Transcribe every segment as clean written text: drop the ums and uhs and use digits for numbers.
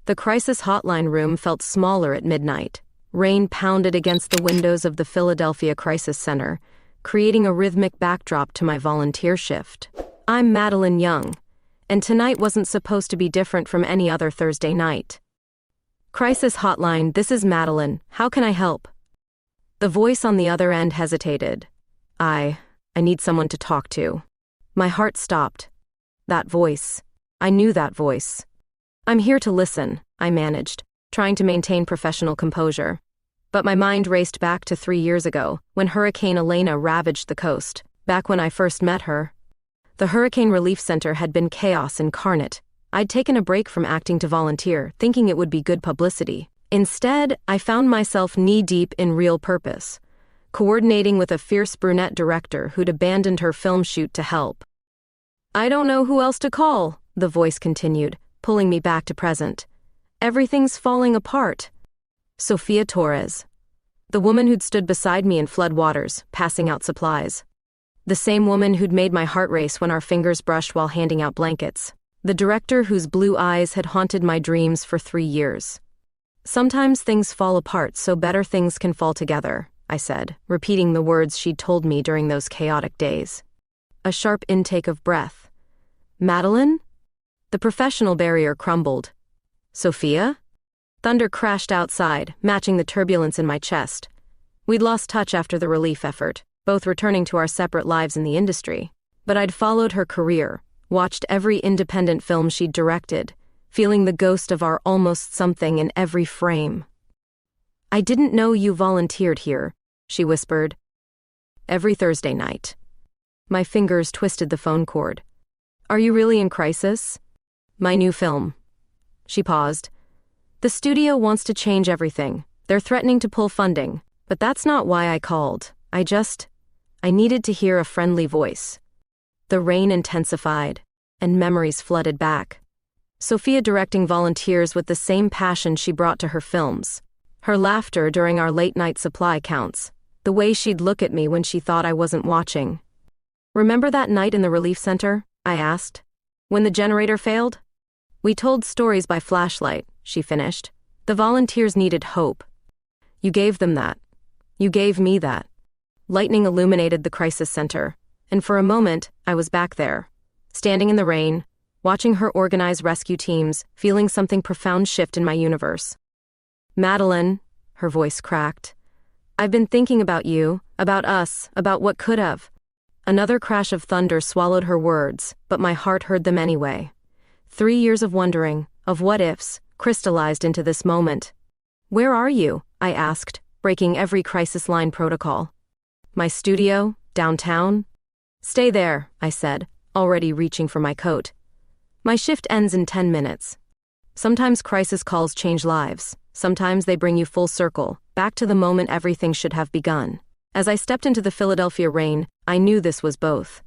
The crisis hotline room felt smaller at midnight. Rain pounded against the windows of the Philadelphia Crisis Center, creating a rhythmic backdrop to my volunteer shift. I'm Madeline Young, and tonight wasn't supposed to be different from any other Thursday night. Crisis hotline, this is Madeline. How can I help? The voice on the other end hesitated. I need someone to talk to. My heart stopped. That voice. I knew that voice. I'm here to listen, I managed, trying to maintain professional composure. But my mind raced back to 3 years ago, when Hurricane Elena ravaged the coast, back when I first met her. The Hurricane Relief Center had been chaos incarnate. I'd taken a break from acting to volunteer, thinking it would be good publicity. Instead, I found myself knee-deep in real purpose, coordinating with a fierce brunette director who'd abandoned her film shoot to help. I don't know who else to call, the voice continued, pulling me back to present. Everything's falling apart. Sophia Torres. The woman who'd stood beside me in flood waters, passing out supplies. The same woman who'd made my heart race when our fingers brushed while handing out blankets. The director whose blue eyes had haunted my dreams for 3 years. Sometimes things fall apart so better things can fall together, I said, repeating the words she'd told me during those chaotic days. A sharp intake of breath. Madeline? The professional barrier crumbled. Sophia? Thunder crashed outside, matching the turbulence in my chest. We'd lost touch after the relief effort, both returning to our separate lives in the industry. But I'd followed her career, watched every independent film she'd directed, feeling the ghost of our almost something in every frame. I didn't know you volunteered here, she whispered. Every Thursday night. My fingers twisted the phone cord. Are you really in crisis? My new film. She paused. The studio wants to change everything. They're threatening to pull funding, but that's not why I called. I needed to hear a friendly voice. The rain intensified, and memories flooded back. Sophia directing volunteers with the same passion she brought to her films. Her laughter during our late-night supply counts. The way she'd look at me when she thought I wasn't watching. Remember that night in the relief center? I asked. When the generator failed? We told stories by flashlight, she finished. The volunteers needed hope. You gave them that. You gave me that. Lightning illuminated the crisis center, and for a moment, I was back there, standing in the rain, watching her organize rescue teams, feeling something profound shift in my universe. Madeline, her voice cracked. I've been thinking about you, about us, about what could have. Another crash of thunder swallowed her words, but my heart heard them anyway. 3 years of wondering, of what-ifs, crystallized into this moment. Where are you? I asked, breaking every crisis line protocol. My studio, downtown? Stay there, I said, already reaching for my coat. My shift ends in 10 minutes. Sometimes crisis calls change lives. Sometimes they bring you full circle, back to the moment everything should have begun. As I stepped into the Philadelphia rain, I knew this was both.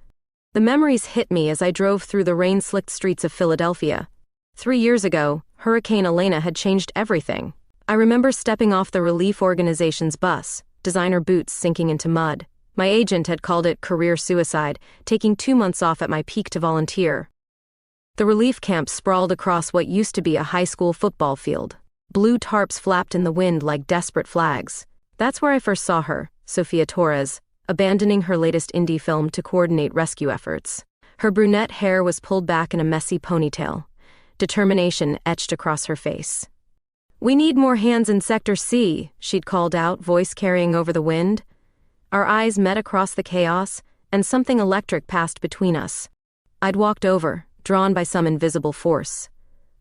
The memories hit me as I drove through the rain-slicked streets of Philadelphia. 3 years ago, Hurricane Elena had changed everything. I remember stepping off the relief organization's bus, designer boots sinking into mud. My agent had called it career suicide, taking 2 months off at my peak to volunteer. The relief camp sprawled across what used to be a high school football field. Blue tarps flapped in the wind like desperate flags. That's where I first saw her, Sophia Torres, abandoning her latest indie film to coordinate rescue efforts. Her brunette hair was pulled back in a messy ponytail, determination etched across her face. We need more hands in Sector C, she'd called out, voice carrying over the wind. Our eyes met across the chaos, and something electric passed between us. I'd walked over, drawn by some invisible force.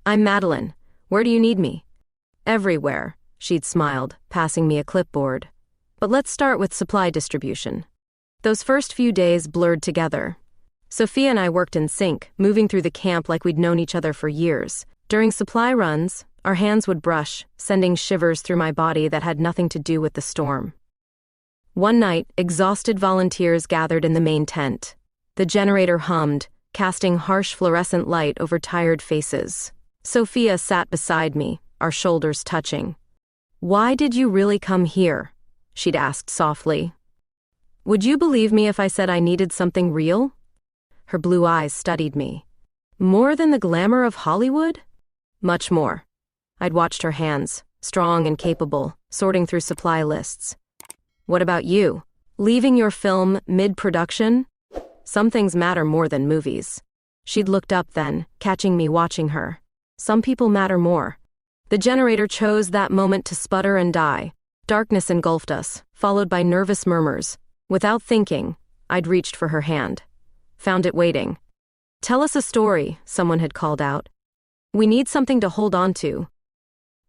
I'm Madeline. Where do you need me? Everywhere, she'd smiled, passing me a clipboard. But let's start with supply distribution. Those first few days blurred together. Sophia and I worked in sync, moving through the camp like we'd known each other for years. During supply runs, our hands would brush, sending shivers through my body that had nothing to do with the storm. One night, exhausted volunteers gathered in the main tent. The generator hummed, casting harsh fluorescent light over tired faces. Sophia sat beside me, our shoulders touching. Why did you really come here? She'd asked softly. Would you believe me if I said I needed something real? Her blue eyes studied me. More than the glamour of Hollywood? Much more. I'd watched her hands, strong and capable, sorting through supply lists. What about you? Leaving your film mid-production? Some things matter more than movies. She'd looked up then, catching me watching her. Some people matter more. The generator chose that moment to sputter and die. Darkness engulfed us, followed by nervous murmurs. Without thinking, I'd reached for her hand. Found it waiting. "Tell us a story," someone had called out. "We need something to hold on to."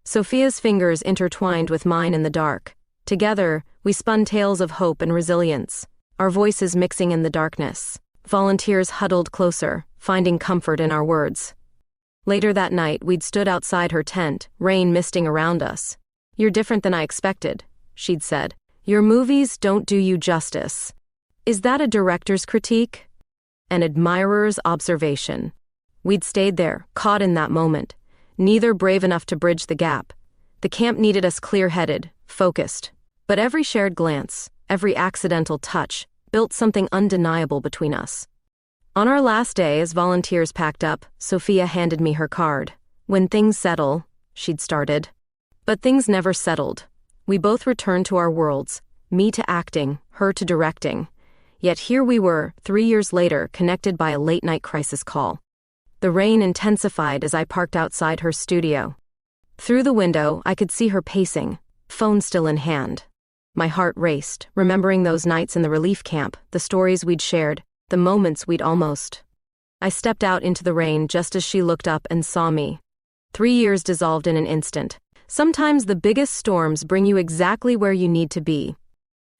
Sophia's fingers intertwined with mine in the dark. Together, we spun tales of hope and resilience, our voices mixing in the darkness. Volunteers huddled closer, finding comfort in our words. Later that night, we'd stood outside her tent, rain misting around us. "You're different than I expected," she'd said. "Your movies don't do you justice." Is that a director's critique? An admirer's observation? We'd stayed there, caught in that moment, neither brave enough to bridge the gap. The camp needed us clear-headed, focused. But every shared glance, every accidental touch, built something undeniable between us. On our last day, as volunteers packed up, Sophia handed me her card. "When things settle," she'd started. But things never settled. We both returned to our worlds, me to acting, her to directing. Yet here we were, 3 years later, connected by a late-night crisis call. The rain intensified as I parked outside her studio. Through the window, I could see her pacing, phone still in hand. My heart raced, remembering those nights in the relief camp, the stories we'd shared, the moments we'd almost. I stepped out into the rain just as she looked up and saw me. 3 years dissolved in an instant. Sometimes the biggest storms bring you exactly where you need to be.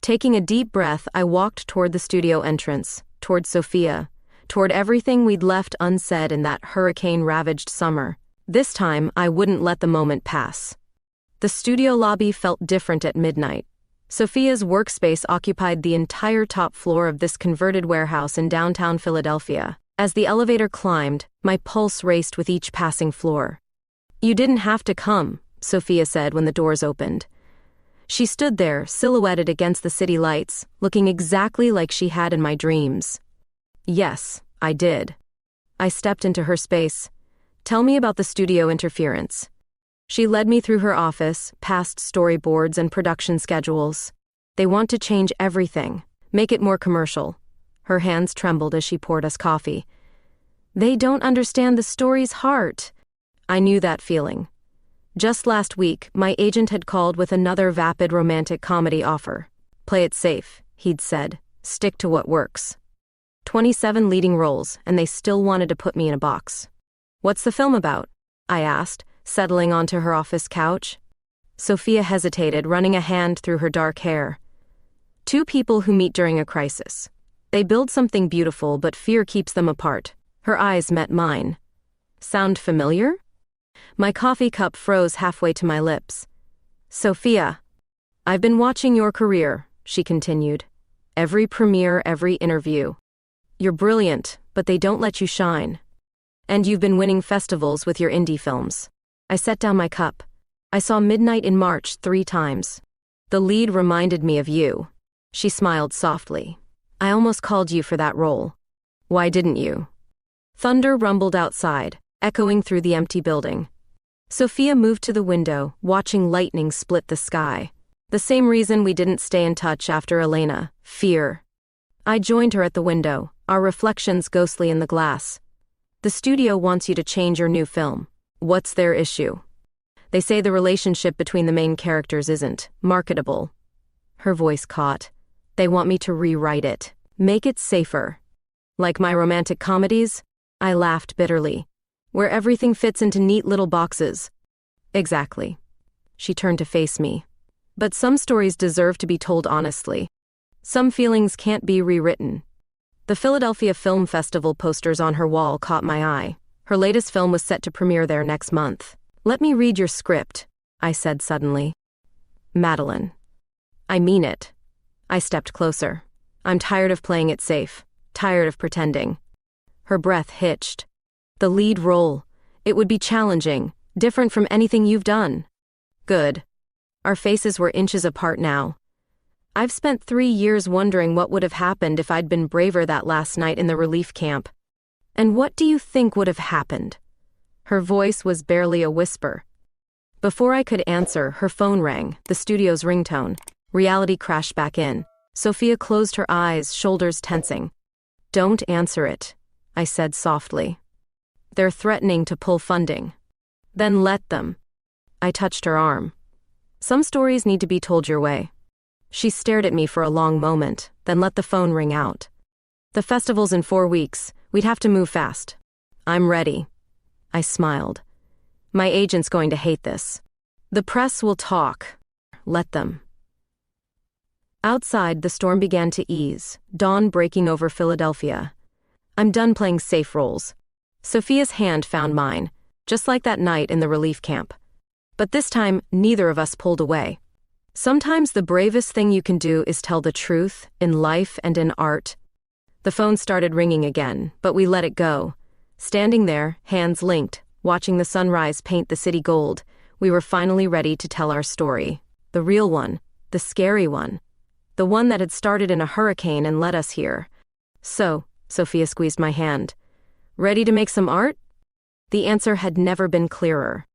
Taking a deep breath, I walked toward the studio entrance, toward Sophia, toward everything we'd left unsaid in that hurricane-ravaged summer. This time, I wouldn't let the moment pass. The studio lobby felt different at midnight. Sophia's workspace occupied the entire top floor of this converted warehouse in downtown Philadelphia. As the elevator climbed, my pulse raced with each passing floor. "You didn't have to come," Sophia said when the doors opened. She stood there, silhouetted against the city lights, looking exactly like she had in my dreams. Yes, I did. I stepped into her space. "Tell me about the studio interference." She led me through her office, past storyboards and production schedules. "They want to change everything, make it more commercial." Her hands trembled as she poured us coffee. "They don't understand the story's heart." I knew that feeling. Just last week, my agent had called with another vapid romantic comedy offer. "Play it safe," he'd said. "Stick to what works." 27 leading roles, and they still wanted to put me in a box. "What's the film about?" I asked, settling onto her office couch. Sophia hesitated, running a hand through her dark hair. "Two people who meet during a crisis. They build something beautiful, but fear keeps them apart." Her eyes met mine. "Sound familiar?" My coffee cup froze halfway to my lips. "Sophia, I've been watching your career," she continued. "Every premiere, every interview. You're brilliant, but they don't let you shine. And you've been winning festivals with your indie films." I set down my cup. "I saw Midnight in March 3 times. The lead reminded me of you." She smiled softly. "I almost called you for that role." "Why didn't you?" Thunder rumbled outside, echoing through the empty building. Sophia moved to the window, watching lightning split the sky. The same reason we didn't stay in touch after Elena, fear. I joined her at the window, our reflections ghostly in the glass. "The studio wants you to change your new film. What's their issue?" "They say the relationship between the main characters isn't marketable." Her voice caught. "They want me to rewrite it. Make it safer." "Like my romantic comedies?" I laughed bitterly. "Where everything fits into neat little boxes." "Exactly." She turned to face me. "But some stories deserve to be told honestly. Some feelings can't be rewritten." The Philadelphia Film Festival posters on her wall caught my eye. Her latest film was set to premiere there next month. "Let me read your script," I said suddenly. "Madeline. I mean it." I stepped closer. "I'm tired of playing it safe. Tired of pretending." Her breath hitched. "The lead role. It would be challenging, different from anything you've done." "Good." Our faces were inches apart now. "I've spent 3 years wondering what would have happened if I'd been braver that last night in the relief camp." "And what do you think would have happened?" Her voice was barely a whisper. Before I could answer, her phone rang, the studio's ringtone. Reality crashed back in. Sophia closed her eyes, shoulders tensing. "Don't answer it," I said softly. "They're threatening to pull funding." "Then let them." I touched her arm. "Some stories need to be told your way." She stared at me for a long moment, then let the phone ring out. "The festival's in 4 weeks. We'd have to move fast." "I'm ready." I smiled. "My agent's going to hate this." "The press will talk." "Let them." Outside, the storm began to ease, dawn breaking over Philadelphia. "I'm done playing safe roles." Sophia's hand found mine, just like that night in the relief camp. But this time, neither of us pulled away. Sometimes the bravest thing you can do is tell the truth, in life and in art. The phone started ringing again, but we let it go. Standing there, hands linked, watching the sunrise paint the city gold, we were finally ready to tell our story. The real one, the scary one. The one that had started in a hurricane and led us here. "So," Sophia squeezed my hand, "ready to make some art?" The answer had never been clearer.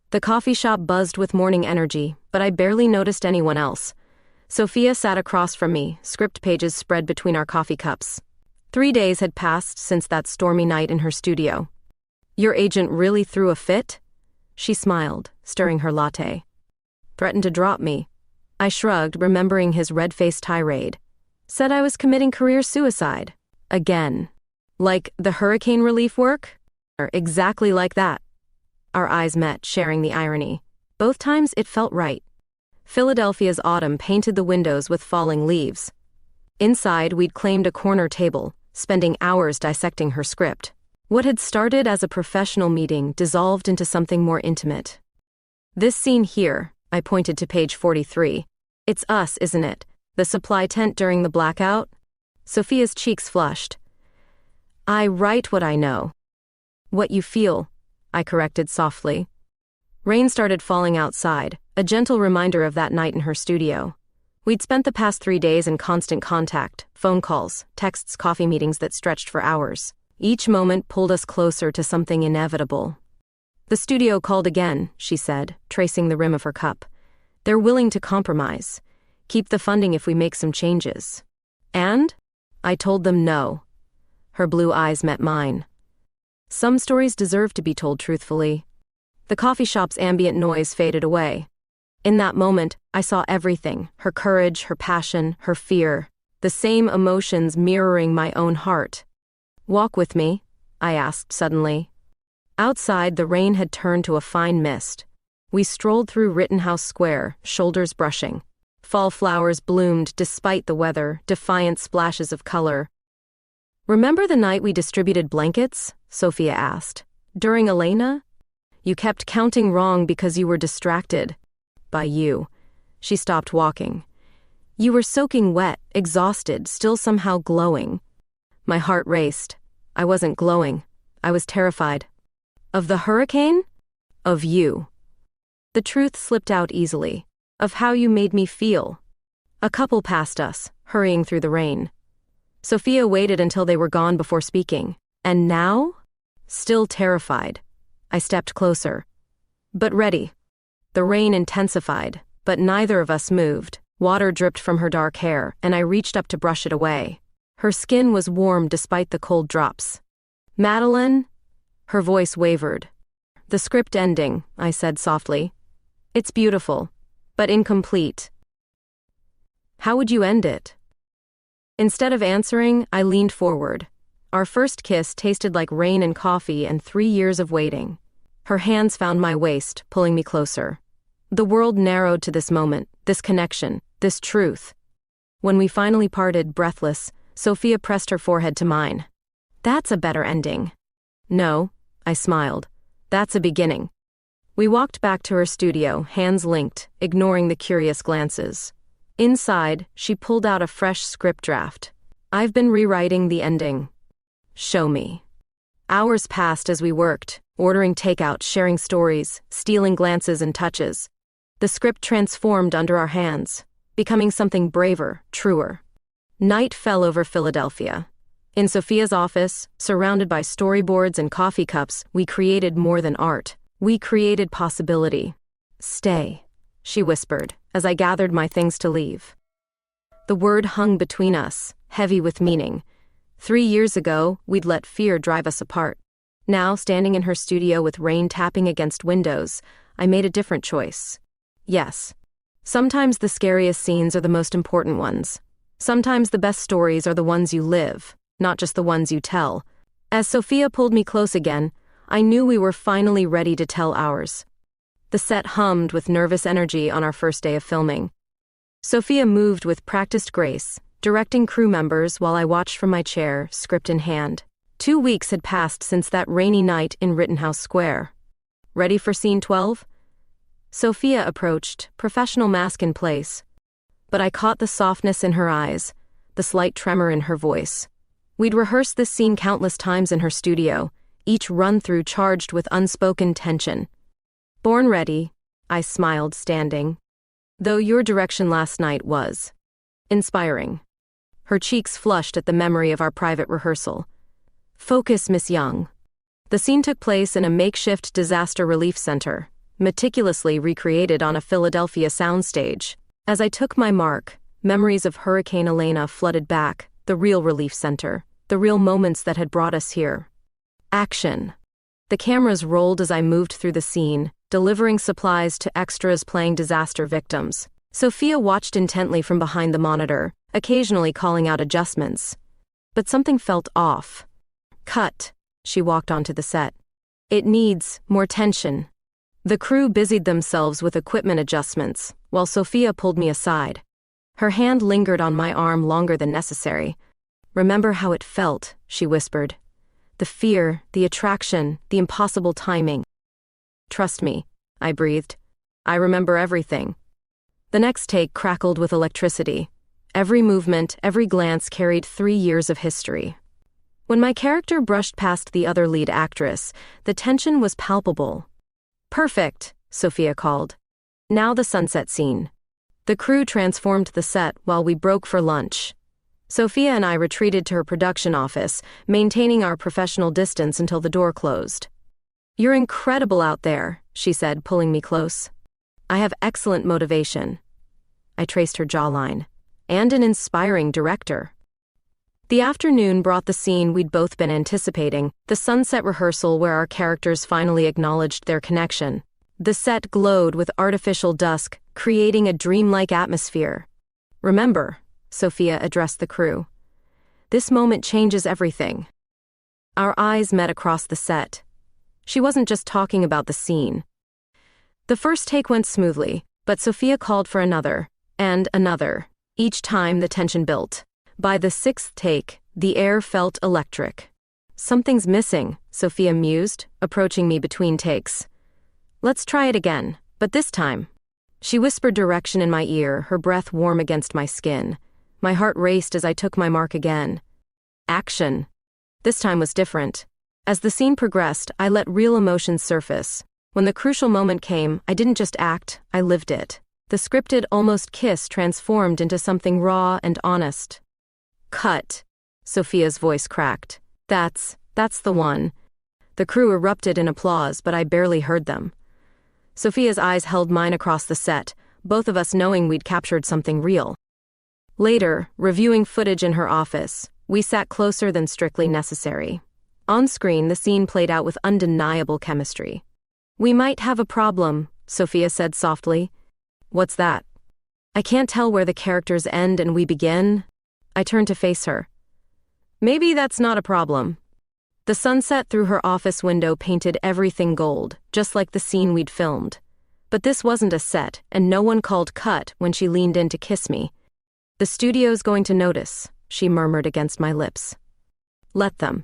The coffee shop buzzed with morning energy, but I barely noticed anyone else. Sophia sat across from me, script pages spread between our coffee cups. 3 days had passed since that stormy night in her studio. "Your agent really threw a fit?" She smiled, stirring her latte. "Threatened to drop me." I shrugged, remembering his red-faced tirade. "Said I was committing career suicide." Again. "Like the hurricane relief work?" Or exactly like that. Our eyes met, sharing the irony. Both times it felt right. Philadelphia's autumn painted the windows with falling leaves. Inside, we'd claimed a corner table, spending hours dissecting her script. What had started as a professional meeting dissolved into something more intimate. "This scene here," I pointed to page 43. "It's us, isn't it? The supply tent during the blackout?" Sophia's cheeks flushed. "I write what I know." "What you feel," I corrected softly. Rain started falling outside, a gentle reminder of that night in her studio. We'd spent the past 3 days in constant contact, phone calls, texts, coffee meetings that stretched for hours. Each moment pulled us closer to something inevitable. "The studio called again," she said, tracing the rim of her cup. "They're willing to compromise. Keep the funding if we make some changes." "And?" I told them no. Her blue eyes met mine. Some stories deserve to be told truthfully. The coffee shop's ambient noise faded away. In that moment, I saw everything, her courage, her passion, her fear, the same emotions mirroring my own heart. "Walk with me?" I asked suddenly. Outside, the rain had turned to a fine mist. We strolled through Rittenhouse Square, shoulders brushing. Fall flowers bloomed despite the weather, defiant splashes of color. "Remember the night we distributed blankets?" Sophia asked. "During Elena? You kept counting wrong because you were distracted." "By you." She stopped walking. "You were soaking wet, exhausted, still somehow glowing." My heart raced. I wasn't glowing. I was terrified. "Of the hurricane?" "Of you." The truth slipped out easily. "Of how you made me feel." A couple passed us, hurrying through the rain. Sophia waited until they were gone before speaking. "And now?" Still terrified. I stepped closer. But ready. The rain intensified, but neither of us moved. Water dripped from her dark hair, and I reached up to brush it away. Her skin was warm despite the cold drops. "Madeline?" Her voice wavered. "The script ending," I said softly. "It's beautiful, but incomplete." "How would you end it?" Instead of answering, I leaned forward. Our first kiss tasted like rain and coffee and 3 years of waiting. Her hands found my waist, pulling me closer. The world narrowed to this moment, this connection, this truth. When we finally parted, breathless, Sophia pressed her forehead to mine. "That's a better ending." "No," I smiled. "That's a beginning." We walked back to her studio, hands linked, ignoring the curious glances. Inside, she pulled out a fresh script draft. "I've been rewriting the ending." "Show me." Hours passed as we worked, ordering takeout, sharing stories, stealing glances and touches. The script transformed under our hands, becoming something braver, truer. Night fell over Philadelphia. In Sophia's office, surrounded by storyboards and coffee cups, we created more than art. We created possibility. Stay, she whispered, as I gathered my things to leave. The word hung between us, heavy with meaning. 3 years ago, we'd let fear drive us apart. Now, standing in her studio with rain tapping against windows, I made a different choice. Yes. Sometimes the scariest scenes are the most important ones. Sometimes the best stories are the ones you live, not just the ones you tell. As Sophia pulled me close again, I knew we were finally ready to tell ours. The set hummed with nervous energy on our first day of filming. Sophia moved with practiced grace, directing crew members while I watched from my chair, script in hand. 2 weeks had passed since that rainy night in Rittenhouse Square. Ready for scene 12? Sophia approached, professional mask in place. But I caught the softness in her eyes, the slight tremor in her voice. We'd rehearsed this scene countless times in her studio, each run-through charged with unspoken tension. Born ready, I smiled, standing. Though your direction last night was inspiring. Her cheeks flushed at the memory of our private rehearsal. Focus, Miss Young. The scene took place in a makeshift disaster relief center, meticulously recreated on a Philadelphia soundstage. As I took my mark, memories of Hurricane Elena flooded back, the real relief center, the real moments that had brought us here. Action. The cameras rolled as I moved through the scene, delivering supplies to extras playing disaster victims. Sophia watched intently from behind the monitor, occasionally calling out adjustments. But something felt off. Cut. She walked onto the set. It needs more tension. The crew busied themselves with equipment adjustments, while Sophia pulled me aside. Her hand lingered on my arm longer than necessary. Remember how it felt, she whispered. The fear, the attraction, the impossible timing. Trust me, I breathed. I remember everything. The next take crackled with electricity. Every movement, every glance carried 3 years of history. When my character brushed past the other lead actress, the tension was palpable. Perfect, Sophia called. Now the sunset scene. The crew transformed the set while we broke for lunch. Sophia and I retreated to her production office, maintaining our professional distance until the door closed. You're incredible out there, she said, pulling me close. I have excellent motivation. I traced her jawline. And an inspiring director. The afternoon brought the scene we'd both been anticipating, the sunset rehearsal where our characters finally acknowledged their connection. The set glowed with artificial dusk, creating a dreamlike atmosphere. Remember, Sophia addressed the crew. This moment changes everything. Our eyes met across the set. She wasn't just talking about the scene. The first take went smoothly, but Sophia called for another, and another. Each time the tension built. By the 6th take, the air felt electric. Something's missing, Sophia mused, approaching me between takes. Let's try it again, but this time. She whispered direction in my ear, her breath warm against my skin. My heart raced as I took my mark again. Action. This time was different. As the scene progressed, I let real emotions surface. When the crucial moment came, I didn't just act, I lived it. The scripted almost kiss transformed into something raw and honest. Cut. Sophia's voice cracked. That's the one. The crew erupted in applause, but I barely heard them. Sophia's eyes held mine across the set, both of us knowing we'd captured something real. Later, reviewing footage in her office, we sat closer than strictly necessary. On screen, the scene played out with undeniable chemistry. We might have a problem, Sophia said softly. What's that? I can't tell where the characters end and we begin. I turned to face her. Maybe that's not a problem. The sunset through her office window painted everything gold, just like the scene we'd filmed. But this wasn't a set, and no one called cut when she leaned in to kiss me. The studio's going to notice, she murmured against my lips. Let them.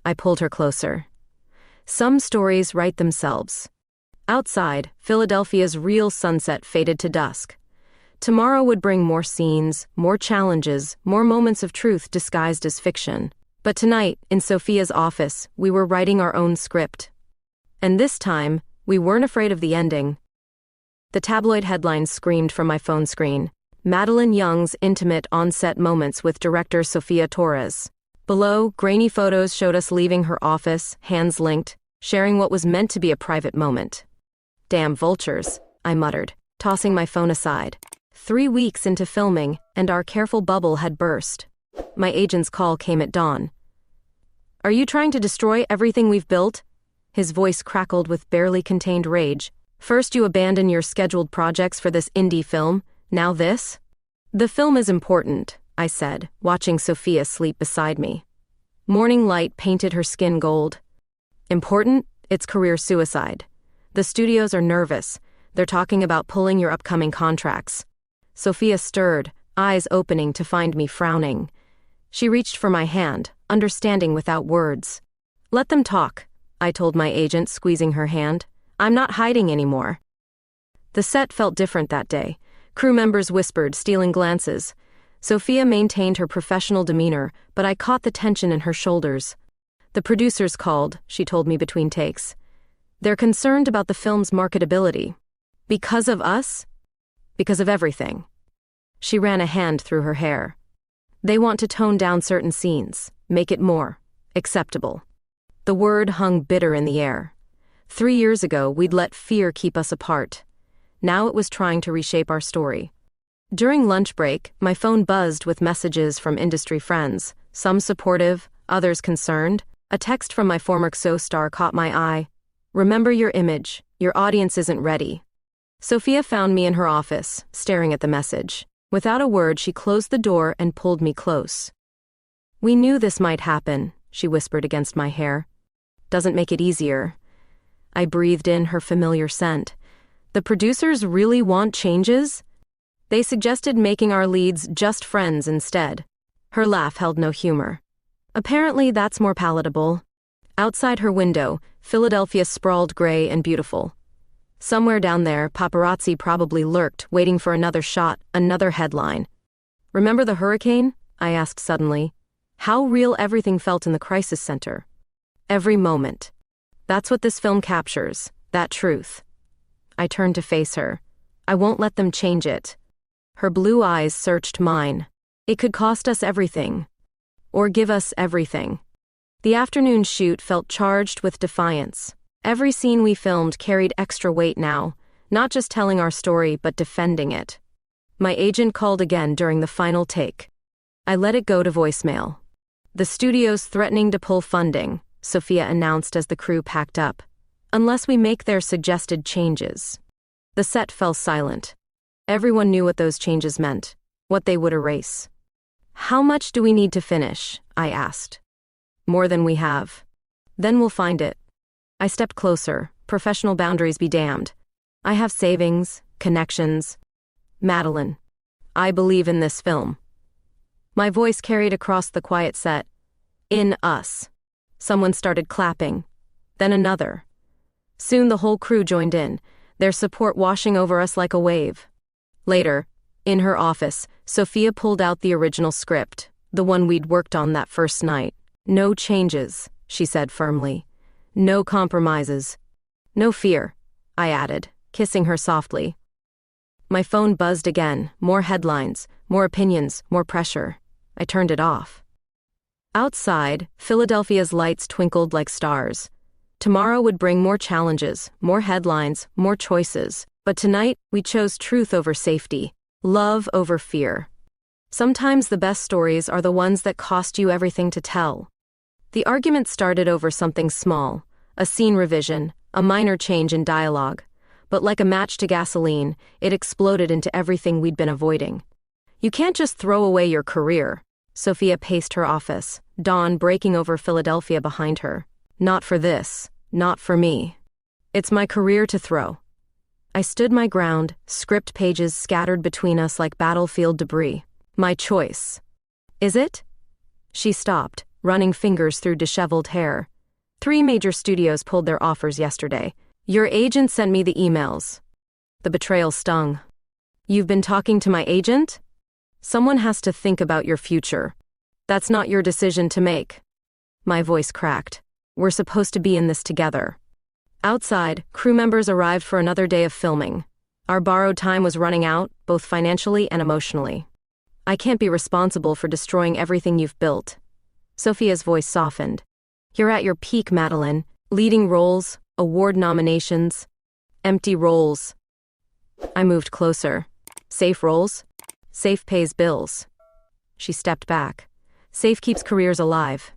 I pulled her closer. Some stories write themselves. Outside, Philadelphia's real sunset faded to dusk. Tomorrow would bring more scenes, more challenges, more moments of truth disguised as fiction. But tonight, in Sophia's office, we were writing our own script. And this time, we weren't afraid of the ending. The tabloid headlines screamed from my phone screen. Madeline Young's intimate on-set moments with director Sofia Torres. Below, grainy photos showed us leaving her office, hands linked, sharing what was meant to be a private moment. Damn vultures, I muttered, tossing my phone aside. 3 weeks into filming, and our careful bubble had burst. My agent's call came at dawn. "Are you trying to destroy everything we've built?" His voice crackled with barely contained rage. "First you abandon your scheduled projects for this indie film, now this?" "The film is important," I said, watching Sophia sleep beside me. Morning light painted her skin gold. "Important? It's career suicide. The studios are nervous. They're talking about pulling your upcoming contracts." Sophia stirred, eyes opening to find me frowning. She reached for my hand, understanding without words. "Let them talk," I told my agent, squeezing her hand. "I'm not hiding anymore." The set felt different that day. Crew members whispered, stealing glances. Sophia maintained her professional demeanor, but I caught the tension in her shoulders. "The producers called," she told me between takes. "They're concerned about the film's marketability." "Because of us?" "Because of everything." She ran a hand through her hair. "They want to tone down certain scenes, make it more acceptable." The word hung bitter in the air. 3 years ago, we'd let fear keep us apart. Now it was trying to reshape our story. During lunch break, my phone buzzed with messages from industry friends, some supportive, others concerned. A text from my former co-star caught my eye. "Remember your image. Your audience isn't ready." Sophia found me in her office, staring at the message. Without a word, she closed the door and pulled me close. "We knew this might happen," she whispered against my hair. "Doesn't make it easier." I breathed in her familiar scent. "The producers really want changes?" "They suggested making our leads just friends instead." Her laugh held no humor. "Apparently that's more palatable." Outside her window, Philadelphia sprawled gray and beautiful. Somewhere down there, paparazzi probably lurked, waiting for another shot, another headline. "Remember the hurricane?" I asked suddenly. How real everything felt in the crisis center. Every moment. That's what this film captures, that truth. I turned to face her. "I won't let them change it." Her blue eyes searched mine. "It could cost us everything. Or give us everything." The afternoon shoot felt charged with defiance. Every scene we filmed carried extra weight now, not just telling our story but defending it. My agent called again during the final take. I let it go to voicemail. "The studio's threatening to pull funding," Sophia announced as the crew packed up, "unless we make their suggested changes." The set fell silent. Everyone knew what those changes meant, what they would erase. "How much do we need to finish?" I asked. "More than we have." "Then we'll find it." I stepped closer. Professional boundaries be damned. I have savings, connections. "Madeline, I believe in this film." My voice carried across the quiet set. "In us." Someone started clapping. Then another. Soon the whole crew joined in, their support washing over us like a wave. Later, in her office, Sophia pulled out the original script, the one we'd worked on that first night. "No changes," she said firmly. "No compromises. No fear," I added, kissing her softly. My phone buzzed again, more headlines, more opinions, more pressure. I turned it off. Outside, Philadelphia's lights twinkled like stars. Tomorrow would bring more challenges, more headlines, more choices. But tonight, we chose truth over safety, love over fear. Sometimes the best stories are the ones that cost you everything to tell. The argument started over something small, a scene revision, a minor change in dialogue. But like a match to gasoline, it exploded into everything we'd been avoiding. "You can't just throw away your career." Sophia paced her office, dawn breaking over Philadelphia behind her. "Not for this, not for me. It's my career to throw." I stood my ground, script pages scattered between us like battlefield debris. "My choice." "Is it?" She stopped, running fingers through disheveled hair. 3 major studios pulled their offers yesterday. Your agent sent me the emails." The betrayal stung. "You've been talking to my agent?" "Someone has to think about your future. That's not your decision to make." My voice cracked. "We're supposed to be in this together." Outside, crew members arrived for another day of filming. Our borrowed time was running out, both financially and emotionally. "I can't be responsible for destroying everything you've built." Sophia's voice softened. "You're at your peak, Madeline. Leading roles, award nominations. Empty roles." I moved closer. Safe rolls. Safe pays bills. She stepped back. Safe keeps careers alive.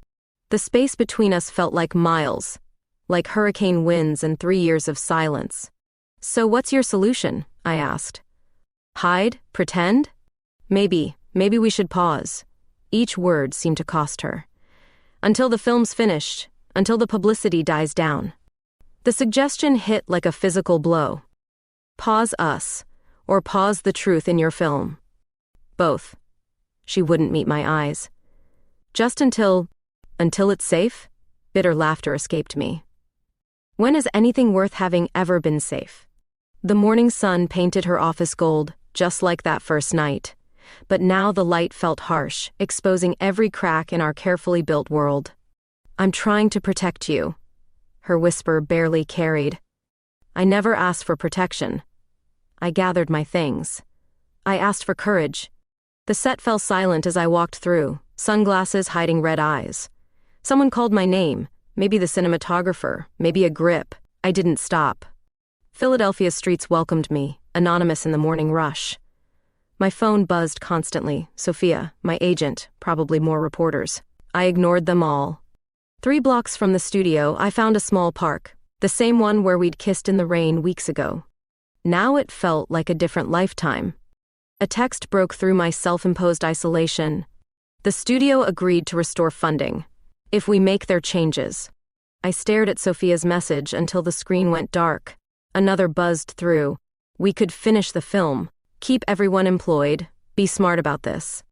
The space between us felt like miles, like hurricane winds and 3 years of silence. So what's your solution? I asked. Hide? Pretend? Maybe we should pause. Each word seemed to cost her. Until the film's finished, until the publicity dies down. The suggestion hit like a physical blow. Pause us, or pause the truth in your film. Both. She wouldn't meet my eyes. Just until it's safe? Bitter laughter escaped me. When has anything worth having ever been safe? The morning sun painted her office gold, just like that first night. But now the light felt harsh, exposing every crack in our carefully built world. I'm trying to protect you. Her whisper barely carried. I never asked for protection. I gathered my things. I asked for courage. The set fell silent as I walked through, sunglasses hiding red eyes. Someone called my name, maybe the cinematographer, maybe a grip. I didn't stop. Philadelphia streets welcomed me, anonymous in the morning rush. My phone buzzed constantly. Sophia, my agent, probably more reporters. I ignored them all. 3 blocks from the studio, I found a small park, the same one where we'd kissed in the rain weeks ago. Now it felt like a different lifetime. A text broke through my self-imposed isolation. The studio agreed to restore funding, if we make their changes. I stared at Sophia's message until the screen went dark. Another buzzed through. We could finish the film. Keep everyone employed. Be smart about this.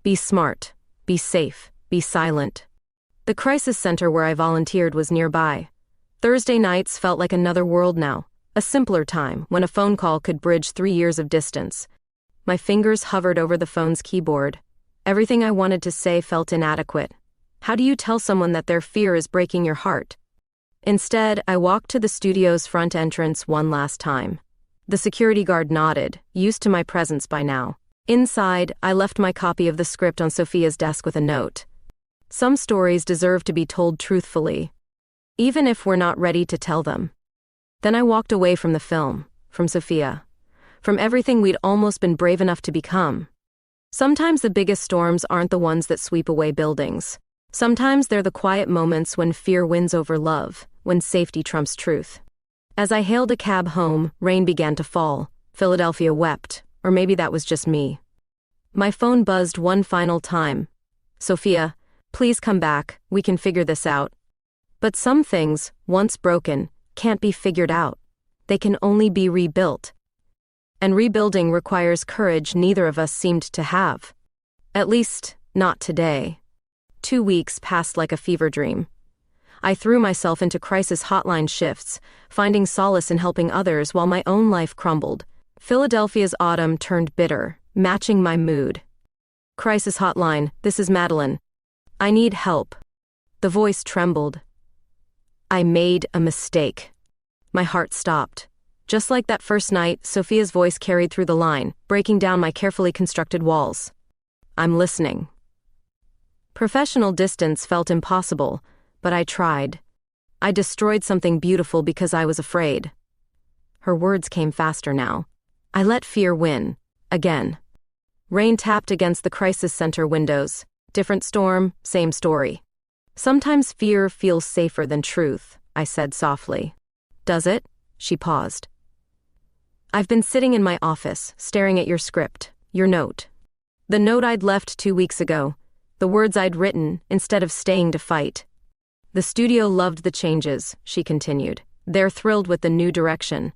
Be smart. Be safe. Be silent. The crisis center where I volunteered was nearby. Thursday nights felt like another world now, a simpler time when a phone call could bridge 3 years of distance. My fingers hovered over the phone's keyboard. Everything I wanted to say felt inadequate. How do you tell someone that their fear is breaking your heart? Instead, I walked to the studio's front entrance one last time. The security guard nodded, used to my presence by now. Inside, I left my copy of the script on Sophia's desk with a note. Some stories deserve to be told truthfully, even if we're not ready to tell them. Then I walked away from the film, from Sophia, from everything we'd almost been brave enough to become. Sometimes the biggest storms aren't the ones that sweep away buildings. Sometimes they're the quiet moments when fear wins over love, when safety trumps truth. As I hailed a cab home, rain began to fall. Philadelphia wept, or maybe that was just me. My phone buzzed one final time. Sophia, please come back, we can figure this out. But some things, once broken, can't be figured out. They can only be rebuilt. And rebuilding requires courage neither of us seemed to have. At least, not today. 2 weeks passed like a fever dream. I threw myself into crisis hotline shifts, finding solace in helping others while my own life crumbled. Philadelphia's autumn turned bitter, matching my mood. Crisis hotline, this is Madeline. I need help. The voice trembled. I made a mistake. My heart stopped. Just like that first night, Sophia's voice carried through the line, breaking down my carefully constructed walls. I'm listening. Professional distance felt impossible, but I tried. I destroyed something beautiful because I was afraid. Her words came faster now. I let fear win. Again. Rain tapped against the crisis center windows. Different storm, same story. Sometimes fear feels safer than truth, I said softly. Does it? She paused. I've been sitting in my office, staring at your script, your note. The note I'd left 2 weeks ago. The words I'd written, instead of staying to fight. The studio loved the changes, she continued. They're thrilled with the new direction.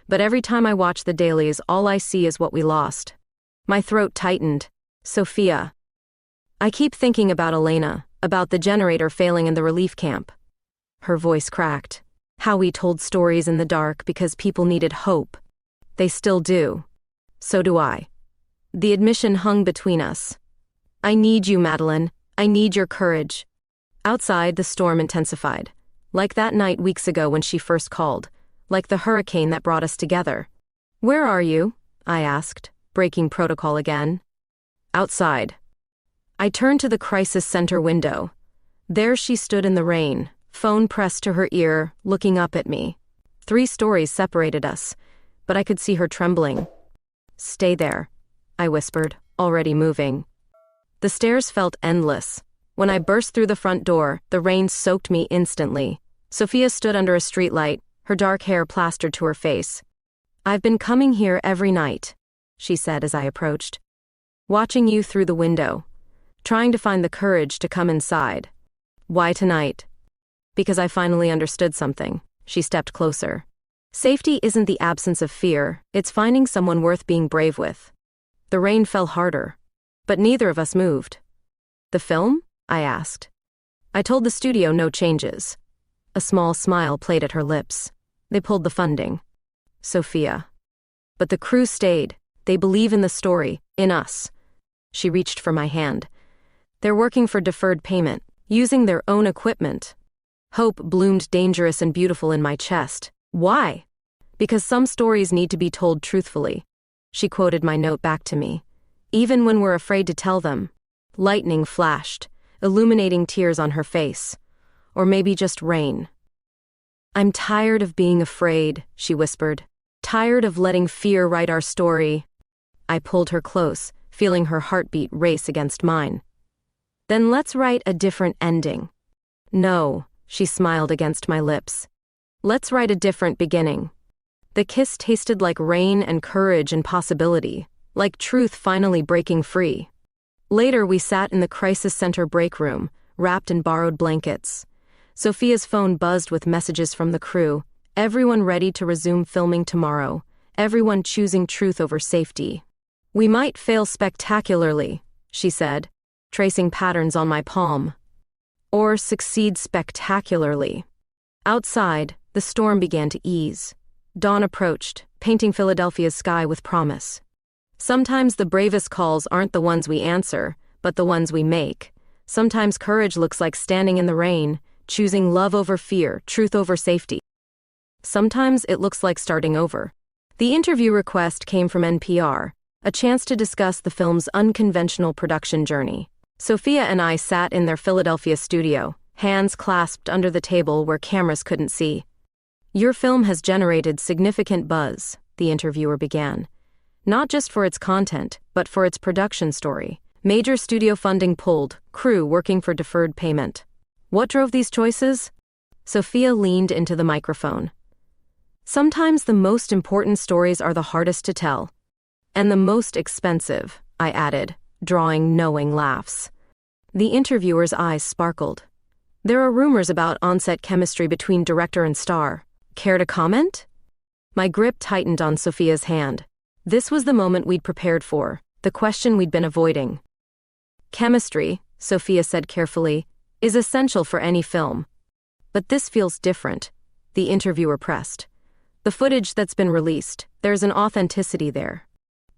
But every time I watch the dailies, all I see is what we lost. My throat tightened. Sophia. I keep thinking about Elena, about the generator failing in the relief camp. Her voice cracked. How we told stories in the dark because people needed hope. They still do. So do I. The admission hung between us. I need you, Madeline. I need your courage. Outside, the storm intensified. Like that night weeks ago when she first called. Like the hurricane that brought us together. Where are you? I asked, breaking protocol again. Outside. I turned to the crisis center window. There she stood in the rain, phone pressed to her ear, looking up at me. 3 stories separated us, but I could see her trembling. "Stay there," I whispered, already moving. The stairs felt endless. When I burst through the front door, the rain soaked me instantly. Sophia stood under a streetlight, her dark hair plastered to her face. "I've been coming here every night," she said as I approached. "Watching you through the window. Trying to find the courage to come inside." "Why tonight?" "Because I finally understood something." She stepped closer. "Safety isn't the absence of fear, it's finding someone worth being brave with." The rain fell harder, but neither of us moved. "The film?" I asked. "I told the studio no changes." A small smile played at her lips. "They pulled the funding." "Sophia." "But the crew stayed. They believe in the story, in us." She reached for my hand. "They're working for deferred payment, using their own equipment." Hope bloomed dangerous and beautiful in my chest. "Why?" "Because some stories need to be told truthfully." She quoted my note back to me. "Even when we're afraid to tell them." Lightning flashed, illuminating tears on her face. Or maybe just rain. "I'm tired of being afraid," she whispered. "Tired of letting fear write our story." I pulled her close, feeling her heartbeat race against mine. "Then let's write a different ending." "No," she smiled against my lips. "Let's write a different beginning." The kiss tasted like rain and courage and possibility, like truth finally breaking free. Later we sat in the crisis center break room, wrapped in borrowed blankets. Sophia's phone buzzed with messages from the crew, everyone ready to resume filming tomorrow, everyone choosing truth over safety. "We might fail spectacularly," she said, tracing patterns on my palm. "Or succeed spectacularly." Outside, the storm began to ease. Dawn approached, painting Philadelphia's sky with promise. Sometimes the bravest calls aren't the ones we answer, but the ones we make. Sometimes courage looks like standing in the rain, choosing love over fear, truth over safety. Sometimes it looks like starting over. The interview request came from NPR, a chance to discuss the film's unconventional production journey. Sophia and I sat in their Philadelphia studio, hands clasped under the table where cameras couldn't see. "Your film has generated significant buzz," the interviewer began. "Not just for its content, but for its production story. Major studio funding pulled, crew working for deferred payment. What drove these choices?" Sophia leaned into the microphone. "Sometimes the most important stories are the hardest to tell. And the most expensive," I added, drawing knowing laughs. The interviewer's eyes sparkled. "There are rumors about on-set chemistry between director and star. Care to comment?" My grip tightened on Sophia's hand. This was the moment we'd prepared for, the question we'd been avoiding. "Chemistry," Sophia said carefully, "is essential for any film. But this feels different," the interviewer pressed. "The footage that's been released, there's an authenticity there."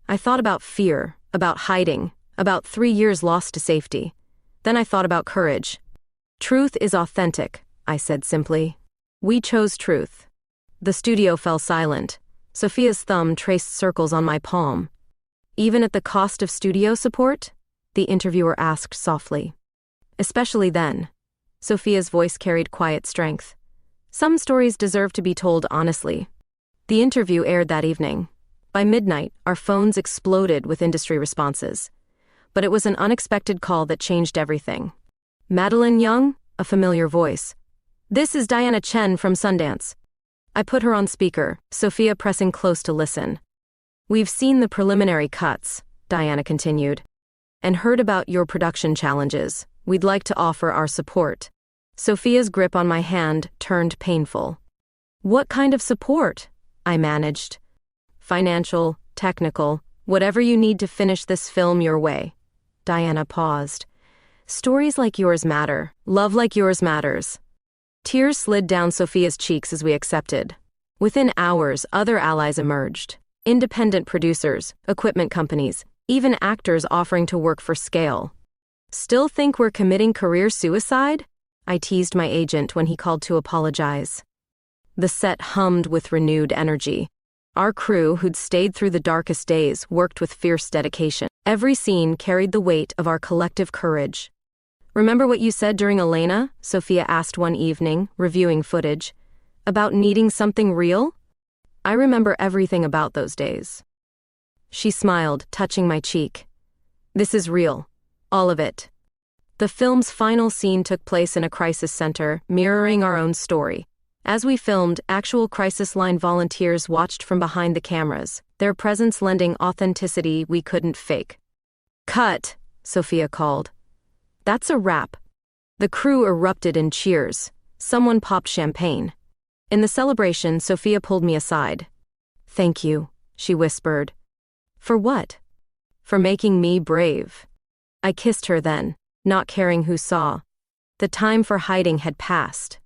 I thought about fear, about hiding, about 3 years lost to safety. Then I thought about courage. "Truth is authentic," I said simply. "We chose truth." The studio fell silent. Sophia's thumb traced circles on my palm. "Even at the cost of studio support?" the interviewer asked softly. "Especially then." Sophia's voice carried quiet strength. "Some stories deserve to be told honestly." The interview aired that evening. By midnight, our phones exploded with industry responses. But it was an unexpected call that changed everything. "Madeline Young?" a familiar voice. "This is Diana Chen from Sundance." I put her on speaker, Sophia pressing close to listen. "We've seen the preliminary cuts," Diana continued, "and heard about your production challenges. We'd like to offer our support." Sophia's grip on my hand turned painful. "What kind of support?" I managed. "Financial, technical, whatever you need to finish this film your way." Diana paused. "Stories like yours matter. Love like yours matters." Tears slid down Sophia's cheeks as we accepted. Within hours, other allies emerged. Independent producers, equipment companies, even actors offering to work for scale. "Still think we're committing career suicide?" I teased my agent when he called to apologize. The set hummed with renewed energy. Our crew, who'd stayed through the darkest days, worked with fierce dedication. Every scene carried the weight of our collective courage. "Remember what you said during Elena?" Sophia asked one evening, reviewing footage. "About needing something real?" I remember everything about those days. She smiled, touching my cheek. This is real. All of it. The film's final scene took place in a crisis center, mirroring our own story. As we filmed, actual crisis line volunteers watched from behind the cameras, their presence lending authenticity we couldn't fake. Cut, Sophia called. That's a wrap. The crew erupted in cheers. Someone popped champagne. In the celebration, Sophia pulled me aside. Thank you, she whispered. For what? For making me brave. I kissed her then, not caring who saw. The time for hiding had passed.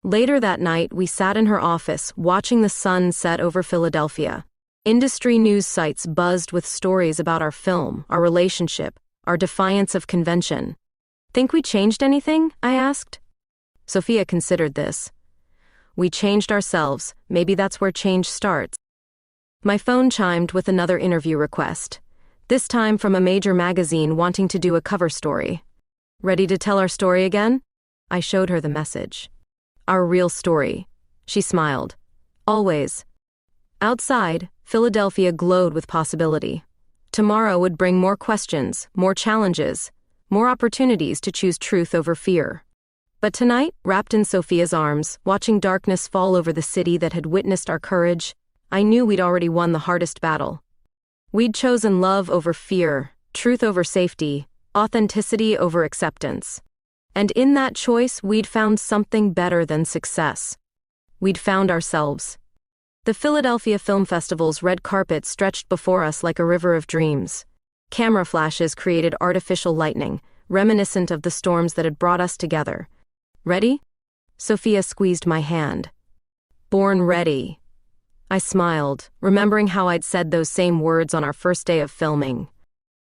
Later that night, we sat in her office, watching the sun set over Philadelphia. Industry news sites buzzed with stories about our film, our relationship, our defiance of convention. Think we changed anything? I asked. Sophia considered this. We changed ourselves. Maybe that's where change starts. My phone chimed with another interview request. This time from a major magazine wanting to do a cover story. Ready to tell our story again? I showed her the message. Our real story. She smiled. Always. Outside, Philadelphia glowed with possibility. Tomorrow would bring more questions, more challenges, more opportunities to choose truth over fear. But tonight, wrapped in Sophia's arms, watching darkness fall over the city that had witnessed our courage, I knew we'd already won the hardest battle. We'd chosen love over fear, truth over safety, authenticity over acceptance. And in that choice, we'd found something better than success. We'd found ourselves. The Philadelphia Film Festival's red carpet stretched before us like a river of dreams. Camera flashes created artificial lightning, reminiscent of the storms that had brought us together. Ready? Sophia squeezed my hand. Born ready. I smiled, remembering how I'd said those same words on our first day of filming.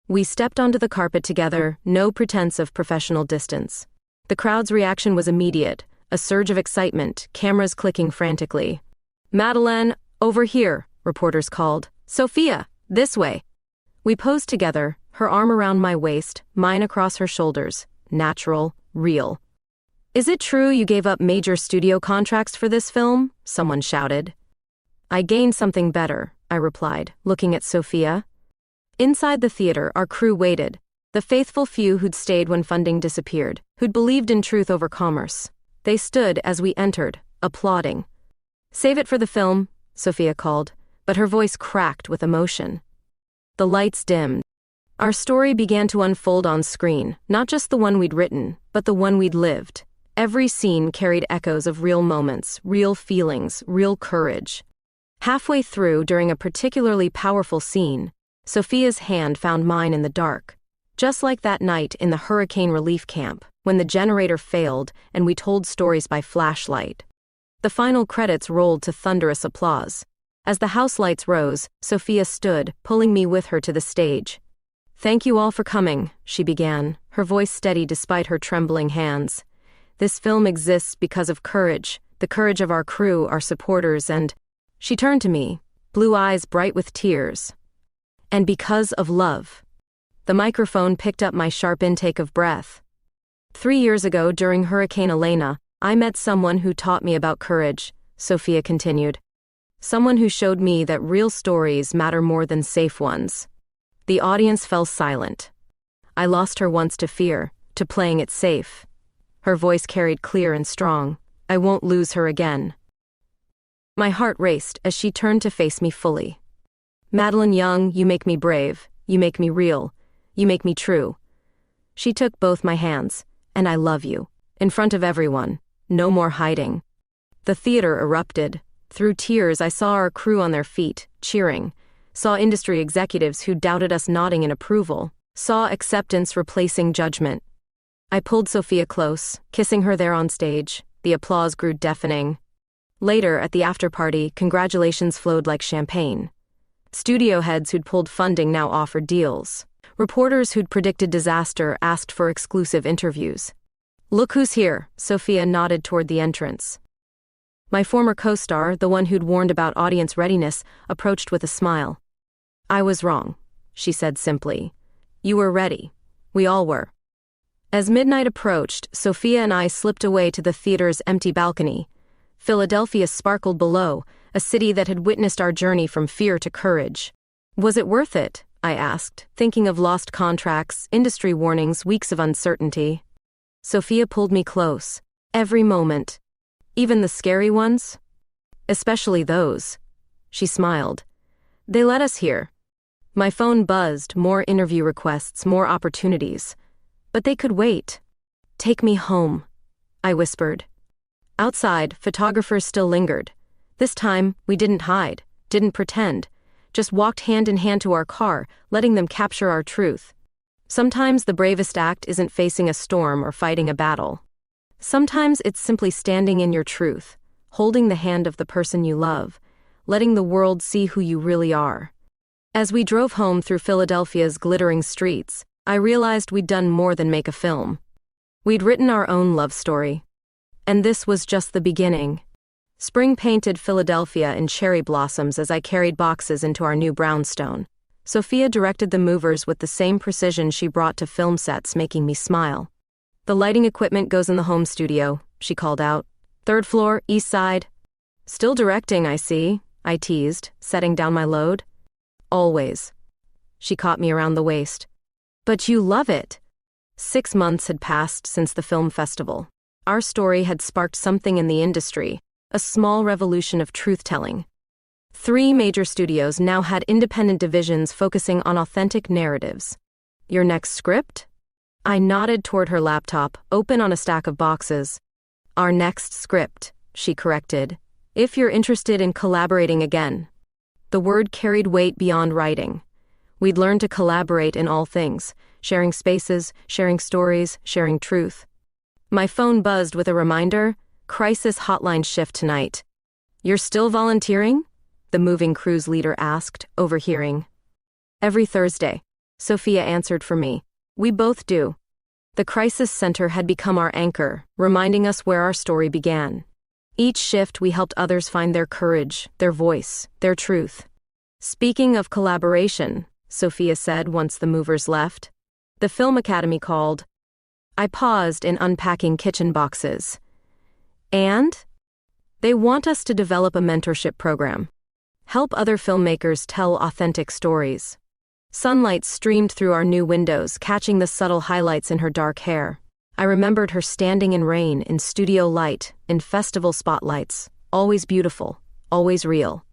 We stepped onto the carpet together, no pretense of professional distance. The crowd's reaction was immediate, a surge of excitement, cameras clicking frantically. Madeleine, over here, reporters called. Sophia, this way. We posed together, her arm around my waist, mine across her shoulders. Natural, real. Is it true you gave up major studio contracts for this film? Someone shouted. I gained something better, I replied, looking at Sophia. Inside the theater, our crew waited, the faithful few who'd stayed when funding disappeared, who'd believed in truth over commerce. They stood as we entered, applauding. Save it for the film, Sophia called, but her voice cracked with emotion. The lights dimmed. Our story began to unfold on screen, not just the one we'd written, but the one we'd lived. Every scene carried echoes of real moments, real feelings, real courage. Halfway through, during a particularly powerful scene, Sophia's hand found mine in the dark. Just like that night in the hurricane relief camp, when the generator failed and we told stories by flashlight. The final credits rolled to thunderous applause. As the house lights rose, Sophia stood, pulling me with her to the stage. Thank you all for coming, she began, her voice steady despite her trembling hands. This film exists because of courage, the courage of our crew, our supporters, and... She turned to me, blue eyes bright with tears. And because of love. The microphone picked up my sharp intake of breath. 3 years ago, during Hurricane Elena, I met someone who taught me about courage, Sophia continued. Someone who showed me that real stories matter more than safe ones. The audience fell silent. I lost her once to fear, to playing it safe. Her voice carried clear and strong. I won't lose her again. My heart raced as she turned to face me fully. Madeleine Young, you make me brave, you make me real, you make me true. She took both my hands, and I love you. In front of everyone, no more hiding. The theater erupted. Through tears, I saw our crew on their feet, cheering, saw industry executives who doubted us nodding in approval, saw acceptance replacing judgment. I pulled Sophia close, kissing her there on stage. The applause grew deafening. Later, at the after-party, congratulations flowed like champagne. Studio heads who'd pulled funding now offered deals. Reporters who'd predicted disaster asked for exclusive interviews. Look who's here, Sophia nodded toward the entrance. My former co-star, the one who'd warned about audience readiness, approached with a smile. I was wrong, she said simply. You were ready. We all were. As midnight approached, Sophia and I slipped away to the theater's empty balcony. Philadelphia sparkled below, a city that had witnessed our journey from fear to courage. Was it worth it? I asked, thinking of lost contracts, industry warnings, weeks of uncertainty. Sophia pulled me close. Every moment. Even the scary ones? Especially those. She smiled. They led us here. My phone buzzed, more interview requests, more opportunities. But they could wait. Take me home, I whispered. Outside, photographers still lingered. This time, we didn't hide, didn't pretend, just walked hand in hand to our car, letting them capture our truth. Sometimes the bravest act isn't facing a storm or fighting a battle. Sometimes it's simply standing in your truth, holding the hand of the person you love, letting the world see who you really are. As we drove home through Philadelphia's glittering streets, I realized we'd done more than make a film. We'd written our own love story. And this was just the beginning. Spring painted Philadelphia in cherry blossoms as I carried boxes into our new brownstone. Sophia directed the movers with the same precision she brought to film sets, making me smile. The lighting equipment goes in the home studio, she called out. 3rd floor, east side. Still directing, I see, I teased, setting down my load. Always. She caught me around the waist. But you love it. 6 months had passed since the film festival. Our story had sparked something in the industry, a small revolution of truth-telling. 3 major studios now had independent divisions focusing on authentic narratives. Your next script? I nodded toward her laptop, open on a stack of boxes. Our next script, she corrected. If you're interested in collaborating again. The word carried weight beyond writing. We'd learned to collaborate in all things, sharing spaces, sharing stories, sharing truth. My phone buzzed with a reminder, crisis hotline shift tonight. You're still volunteering? The moving crews leader asked, overhearing. Every Thursday, Sophia answered for me. We both do. The crisis center had become our anchor, reminding us where our story began. Each shift we helped others find their courage, their voice, their truth. Speaking of collaboration, Sophia said once the movers left. The Film Academy called. I paused in unpacking kitchen boxes. And? They want us to develop a mentorship program. Help other filmmakers tell authentic stories. Sunlight streamed through our new windows, catching the subtle highlights in her dark hair. I remembered her standing in rain, in studio light, in festival spotlights. Always beautiful, always real.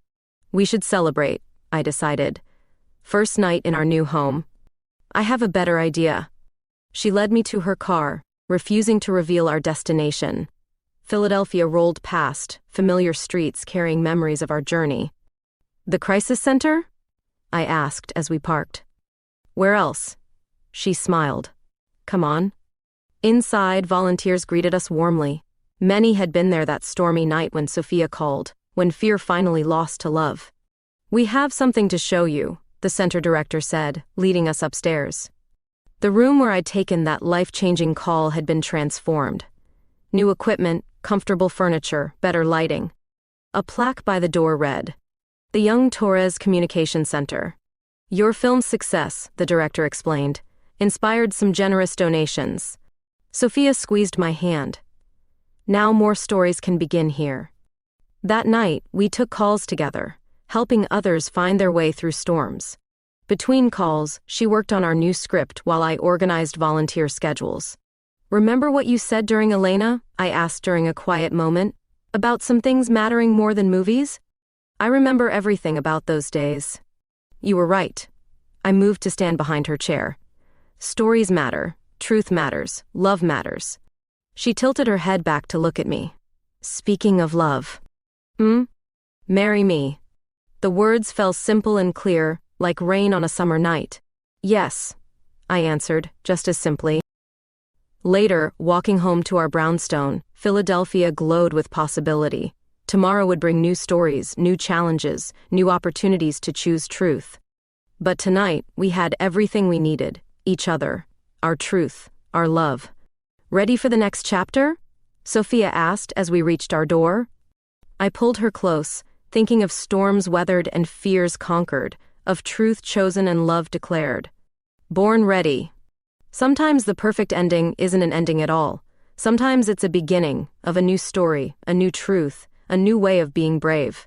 We should celebrate, I decided. First night in our new home. I have a better idea. She led me to her car, refusing to reveal our destination. Philadelphia rolled past, familiar streets carrying memories of our journey. The crisis center? I asked as we parked. Where else? She smiled. Come on. Inside, volunteers greeted us warmly. Many had been there that stormy night when Sophia called, when fear finally lost to love. We have something to show you, the center director said, leading us upstairs. The room where I'd taken that life-changing call had been transformed. New equipment, comfortable furniture, better lighting. A plaque by the door read, The Young Torres Communication Center. Your film's success, the director explained, inspired some generous donations. Sophia squeezed my hand. Now more stories can begin here. That night, we took calls together, helping others find their way through storms. Between calls, she worked on our new script while I organized volunteer schedules. Remember what you said during Elena? I asked during a quiet moment. About some things mattering more than movies? I remember everything about those days. You were right. I moved to stand behind her chair. Stories matter, truth matters, love matters. She tilted her head back to look at me. Speaking of love. Marry me. The words fell simple and clear, like rain on a summer night. Yes, I answered, just as simply. Later, walking home to our brownstone, Philadelphia glowed with possibility. Tomorrow would bring new stories, new challenges, new opportunities to choose truth. But tonight, we had everything we needed, each other, our truth, our love. Ready for the next chapter? Sophia asked as we reached our door. I pulled her close, thinking of storms weathered and fears conquered, of truth chosen and love declared. Born ready. Sometimes the perfect ending isn't an ending at all. Sometimes it's a beginning of a new story, a new truth, a new way of being brave.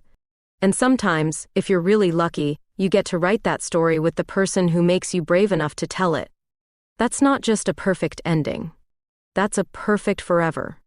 And sometimes, if you're really lucky, you get to write that story with the person who makes you brave enough to tell it. That's not just a perfect ending. That's a perfect forever.